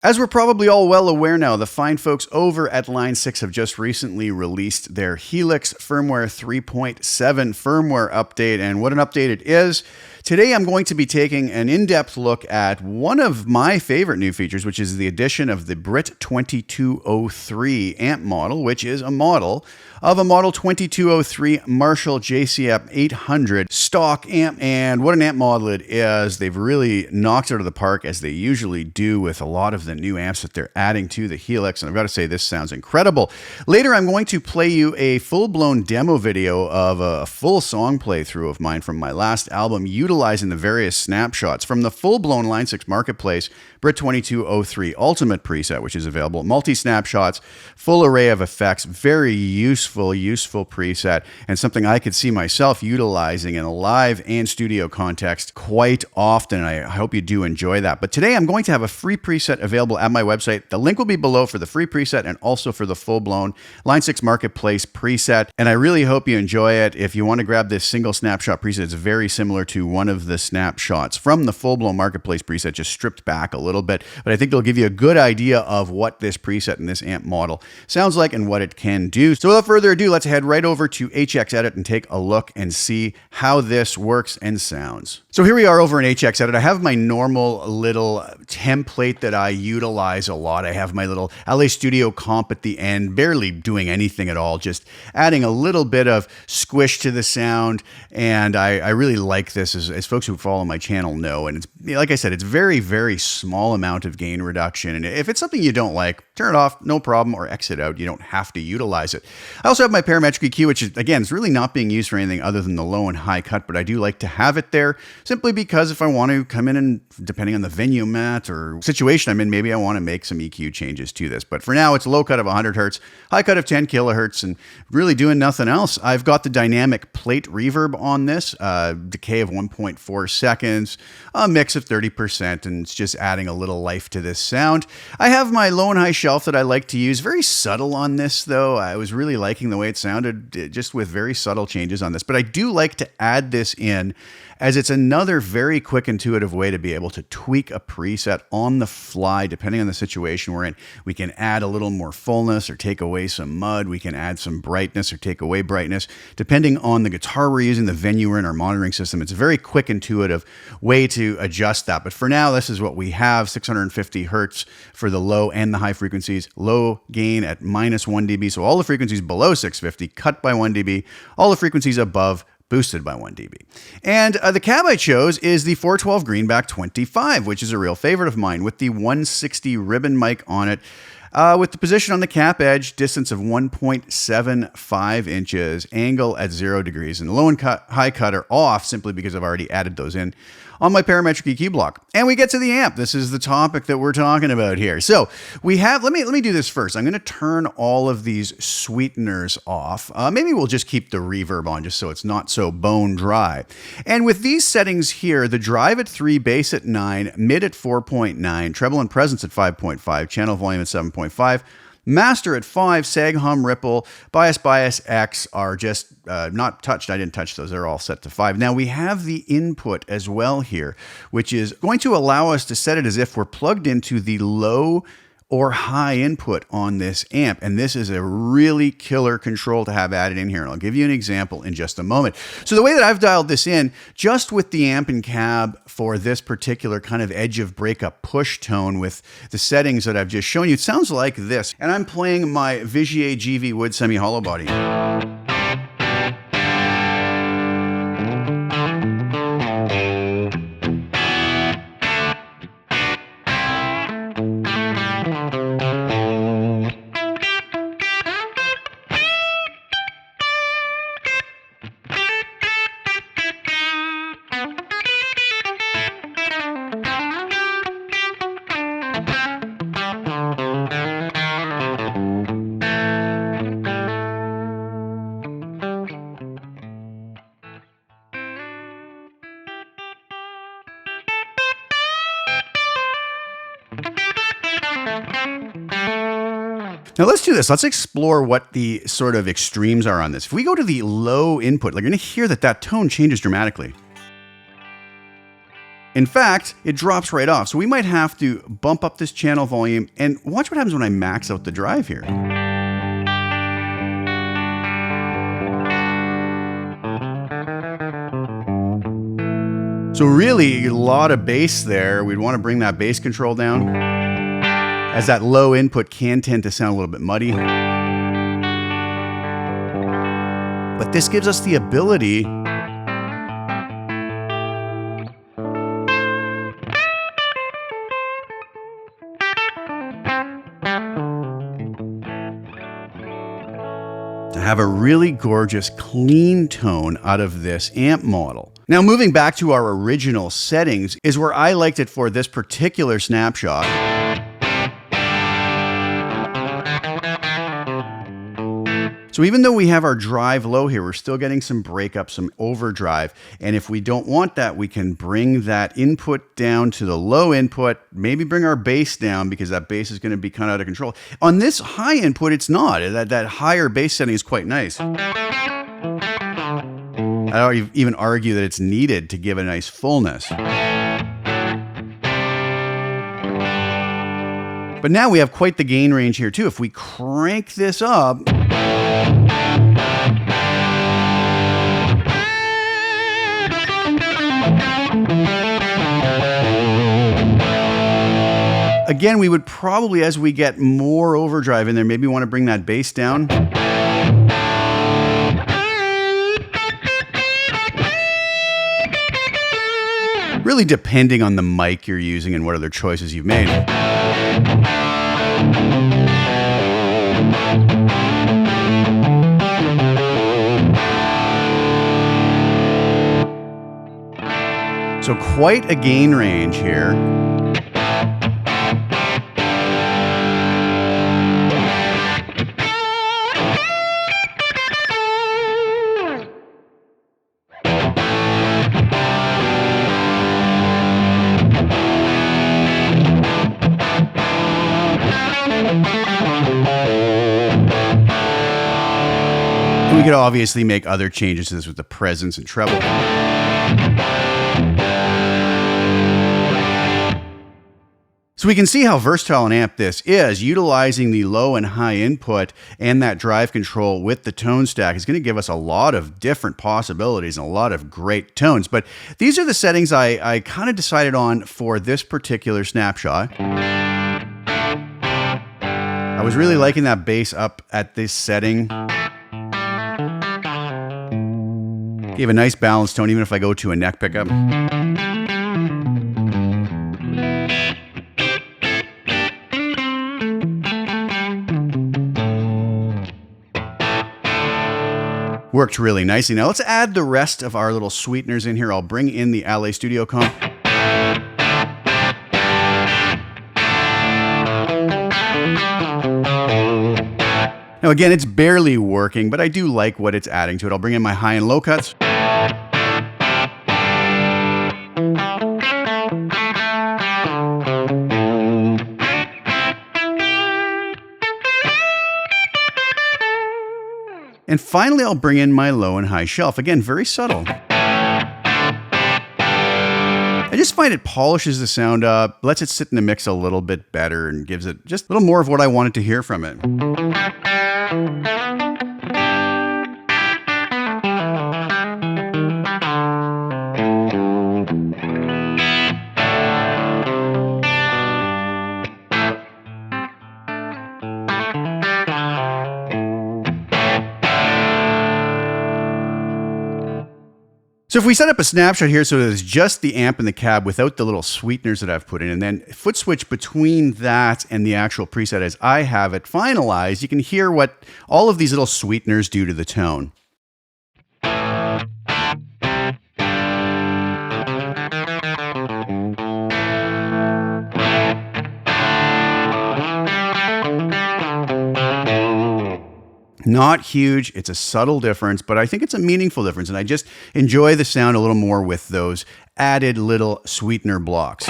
As we're probably all well aware now, the fine folks over at Line 6 have just recently released their Helix Firmware 3.7 firmware update, and what an update it is. Today I'm going to be taking an in-depth look at one of my favorite new features, which is the addition of the Brit 2203 amp model, which is a model of a Model 2203 Marshall JCM 800 stock amp. And what an amp model it is. They've really knocked it out of the park, as they usually do with a lot of the new amps that they're adding to the Helix. And I've got to say, this sounds incredible. Later, I'm going to play you a full-blown demo video of a full song playthrough of mine from my last album, utilizing the various snapshots from the full-blown Line 6 Marketplace Brit 2203 Ultimate preset, which is available. Multi-snapshots, full array of effects, very useful preset, and something I could see myself utilizing in a live and studio context quite often. I hope you do enjoy that. But today I'm going to have a free preset available at my website. The link will be below for the free preset and also for the full-blown Line 6 Marketplace preset. And I really hope you enjoy it. If you want to grab this single snapshot preset, it's very similar to one of the snapshots from the full-blown Marketplace preset, just stripped back a little bit. But I think it'll give you a good idea of what this preset and this amp model sounds like and what it can do. So without further ado, let's head right over to HX Edit and take a look and see how this works and sounds. So here we are over in HX Edit. I have my normal little template that I utilize a lot. I have my little LA Studio comp at the end, barely doing anything at all, just adding a little bit of squish to the sound. And I really like this, as folks who follow my channel know. And it's, like I said, it's very, very small amount of gain reduction. And if it's something you don't like, turn it off, no problem, or exit out. You don't have to utilize it. I also have my parametric EQ, which is, again, is really not being used for anything other than the low and high cut, but I do like to have it there simply because if I want to come in and, depending on the venue I'm at or situation I'm in, maybe I want to make some EQ changes to this. But for now, it's a low cut of 100 hertz, high cut of 10 kilohertz, and really doing nothing else. I've got the dynamic plate reverb on this, decay of 1.4 seconds, a mix of 30%, and it's just adding a little life to this sound. I have my low and high shelf that I like to use. Very subtle on this, though. I was really liking the way it sounded, just with very subtle changes on this. But I do like to add this in, as it's another very quick, intuitive way to be able to tweak a preset on the fly, depending on the situation we're in. We can add a little more fullness or take away some mud. We can add some brightness or take away brightness, depending on the guitar we're using, the venue we're in, our monitoring system. It's a very quick, intuitive way to adjust that. But for now, this is what we have, 650 hertz for the low and the high frequencies, low gain at -1 dB. So all the frequencies below 650 cut by 1 dB, all the frequencies above boosted by 1 dB. And the cab I chose is the 412 Greenback 25, which is a real favorite of mine, with the 160 ribbon mic on it, with the position on the cap edge, distance of 1.75 inches, angle at 0 degrees, and the low and high cut are off simply because I've already added those in on my parametric EQ block. And we get to the amp. This is the topic that we're talking about here. So we have, let me do this first. I'm going to turn all of these sweeteners off. Maybe we'll just keep the reverb on just so it's not so bone dry. And with these settings here, the drive at 3, bass at 9, mid at 4.9, treble and presence at 5.5, channel volume at 7.5, master at 5, sag, hum, ripple, bias, X are just not touched. I didn't touch those. They're all set to 5. Now we have the input as well here, which is going to allow us to set it as if we're plugged into the low or high input on this amp. And this is a really killer control to have added in here. And I'll give you an example in just a moment. So the way that I've dialed this in, just with the amp and cab for this particular kind of edge of breakup push tone with the settings that I've just shown you, it sounds like this. And I'm playing my Vigier GV Wood semi-hollow body. Now let's do this. Let's explore what the sort of extremes are on this. If we go to the low input, like, you're going to hear that tone changes dramatically. In fact, it drops right off. So we might have to bump up this channel volume and watch what happens when I max out the drive here. So really a lot of bass there. We'd want to bring that bass control down, as that low input can tend to sound a little bit muddy. But this gives us the ability to have a really gorgeous, clean tone out of this amp model. Now, moving back to our original settings is where I liked it for this particular snapshot. So even though we have our drive low here, we're still getting some breakup, some overdrive. And if we don't want that, we can bring that input down to the low input, maybe bring our bass down because that bass is going to be kind of out of control. On this high input, it's not. That higher bass setting is quite nice. I don't even argue that it's needed to give a nice fullness. But now we have quite the gain range here too. If we crank this up, again, we would probably, as we get more overdrive in there, maybe want to bring that bass down. Really depending on the mic you're using and what other choices you've made. So quite a gain range here. We could obviously make other changes to this with the presence and treble. So we can see how versatile an amp this is. Utilizing the low and high input and that drive control with the tone stack is going to give us a lot of different possibilities and a lot of great tones. But these are the settings I kind of decided on for this particular snapshot. I was really liking that bass up at this setting. Gave a nice balanced tone, even if I go to a neck pickup. Worked really nicely. Now let's add the rest of our little sweeteners in here. I'll bring in the LA Studio Comp. Now again, it's barely working, but I do like what it's adding to it. I'll bring in my high and low cuts. And finally, I'll bring in my low and high shelf. Again, very subtle. I just find it polishes the sound up, lets it sit in the mix a little bit better, and gives it just a little more of what I wanted to hear from it. So if we set up a snapshot here so there's just the amp and the cab without the little sweeteners that I've put in, and then foot switch between that and the actual preset as I have it finalized, you can hear what all of these little sweeteners do to the tone. Not huge, it's a subtle difference, but I think it's a meaningful difference, and I just enjoy the sound a little more with those added little sweetener blocks.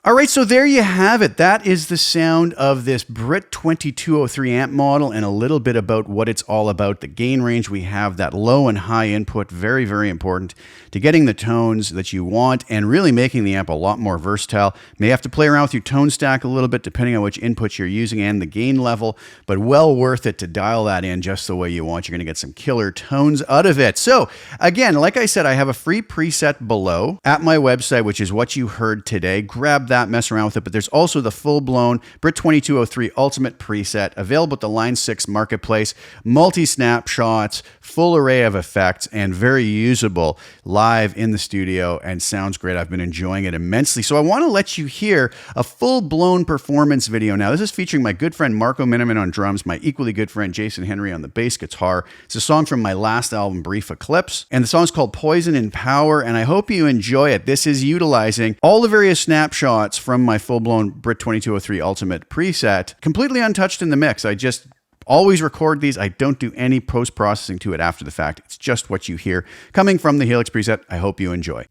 All right, so there you have it. That is the sound of this Brit 2203 amp model and a little bit about what it's all about. The gain range we have, that low and high input, very, very important to getting the tones that you want and really making the amp a lot more versatile. May have to play around with your tone stack a little bit depending on which inputs you're using and the gain level, but well worth it to dial that in just the way you want. You're going to get some killer tones out of it. So again, like I said, I have a free preset below at my website, which is what you heard today. Grab that, mess around with it, but there's also the full-blown Brit 2203 Ultimate preset available at the Line 6 marketplace, multi-snapshots, full array of effects, and very usable live in the studio, and sounds great. I've been enjoying it immensely. So I want to let you hear a full-blown performance video now. This is featuring my good friend Marco Miniman on drums, my equally good friend Jason Henry on the bass guitar. It's a song from my last album, Brief Eclipse, and the song's called Poison in Power, and I hope you enjoy it. This is utilizing all the various snapshots from my full-blown Brit 2203 Ultimate preset, completely untouched in the mix. I just always record these. I don't do any post-processing to it after the fact. It's just what you hear coming from the Helix preset. I hope you enjoy.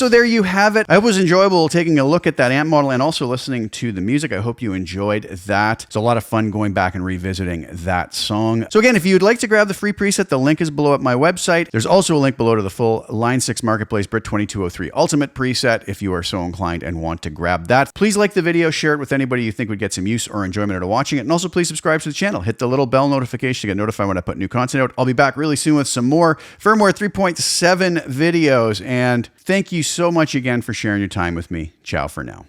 so there you have it. It was enjoyable taking a look at that amp model and also listening to the music. I hope you enjoyed that. It's a lot of fun going back and revisiting that song. So again, if you'd like to grab the free preset, the link is below at my website. There's also a link below to the full Line 6 Marketplace Brit 2203 Ultimate preset if you are so inclined and want to grab that. Please like the video, share it with anybody you think would get some use or enjoyment out of watching it, and also please subscribe to the channel. Hit the little bell notification to get notified when I put new content out. I'll be back really soon with some more Firmware 3.7 videos, and thank you so much again for sharing your time with me. Ciao for now.